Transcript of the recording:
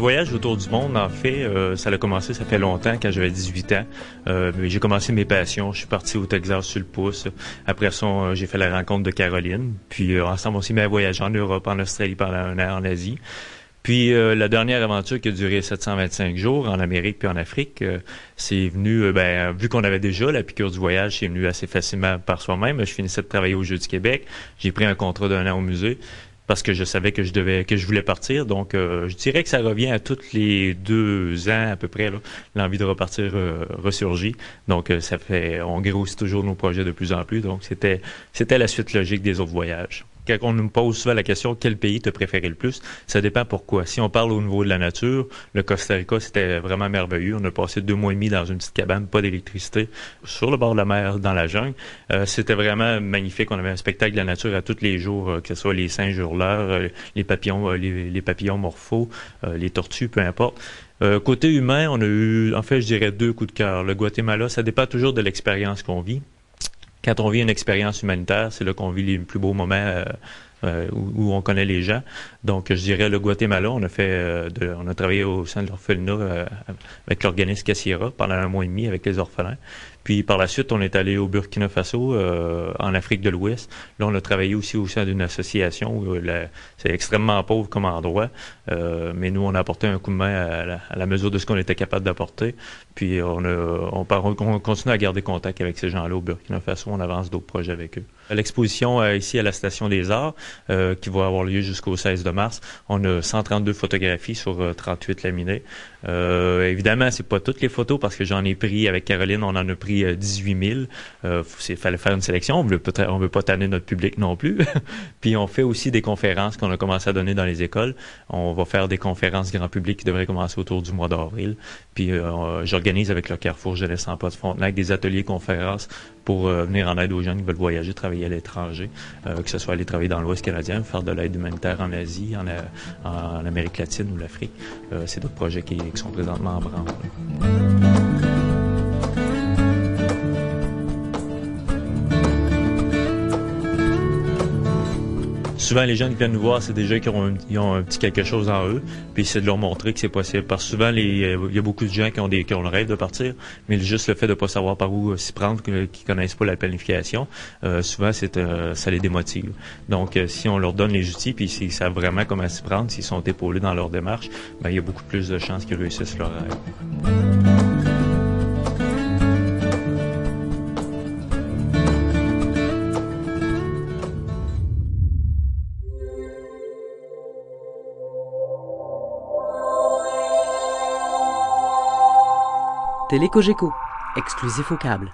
voyage autour du monde, en fait, ça a commencé, ça fait longtemps, quand j'avais 18 ans. J'ai commencé mes passions. Je suis parti au Texas sur le pouce. Après ça, j'ai fait la rencontre de Caroline. Puis ensemble, on s'est mis à voyager en Europe, en Australie, pendant un an, en Asie. Puis la dernière aventure qui a duré 725 jours en Amérique puis en Afrique, c'est venu, vu qu'on avait déjà la piqûre du voyage, c'est venu assez facilement par soi-même. Je finissais de travailler au Jeu du Québec. J'ai pris un contrat d'un an au musée parce que je savais que je voulais partir. Donc, je dirais que ça revient à tous les 2 ans à peu près, là, l'envie de repartir ressurgit. Donc, on grossit toujours nos projets de plus en plus. Donc, c'était la suite logique des autres voyages. Quand on nous pose souvent la question, quel pays te préféré le plus? Ça dépend pourquoi. Si on parle au niveau de la nature, le Costa Rica, c'était vraiment merveilleux. On a passé 2 mois et demi dans une petite cabane, pas d'électricité, sur le bord de la mer, dans la jungle. C'était vraiment magnifique. On avait un spectacle de la nature à tous les jours, que ce soit les singes hurleurs, les papillons, les papillons morphos, les tortues, peu importe. Côté humain, on a eu, en fait, je dirais 2 coups de cœur. Le Guatemala, ça dépend toujours de l'expérience qu'on vit. Quand on vit une expérience humanitaire, c'est là qu'on vit les plus beaux moments où on connaît les gens. Donc, je dirais le Guatemala, on a travaillé au sein de l'orphelinat avec l'organisme Cassiera pendant 1 mois et demi avec les orphelins. Puis par la suite, on est allé au Burkina Faso, en Afrique de l'Ouest. Là, on a travaillé aussi au sein d'une association où c'est extrêmement pauvre comme endroit. Mais nous, on a apporté un coup de main à la mesure de ce qu'on était capable d'apporter. Puis on continue à garder contact avec ces gens-là au Burkina Faso. On avance d'autres projets avec eux. L'exposition ici à la Station des Arts, qui va avoir lieu jusqu'au 16 de mars, on a 132 photographies sur 38 laminées. Évidemment, c'est pas toutes les photos parce que j'en ai pris avec Caroline, on en a pris 18 000. Fallait faire une sélection. On veut pas tanner notre public non plus. Puis on fait aussi des conférences qu'on a commencé à donner dans les écoles. On va faire des conférences grand public qui devraient commencer autour du mois d'avril. Puis j'organise avec le Carrefour Jeunesse Emploi de Frontenac des ateliers conférences pour venir en aide aux gens qui veulent voyager, travailler à l'étranger, que ce soit aller travailler dans l'Ouest canadien, faire de l'aide humanitaire en Asie, en Amérique latine ou l'Afrique. C'est d'autres projets qui sont présentement en branle. Souvent, les gens qui viennent nous voir, c'est des gens qui ont un petit quelque chose en eux, puis c'est de leur montrer que c'est possible. Parce que souvent, il y a beaucoup de gens qui ont le rêve de partir, mais juste le fait de ne pas savoir par où s'y prendre, qui connaissent pas la planification, souvent, ça les démotive. Donc, si on leur donne les outils, puis s'ils savent vraiment comment s'y prendre, s'ils sont épaulés dans leur démarche, il y a beaucoup plus de chances qu'ils réussissent leur rêve. Télécogeco, exclusif au câble.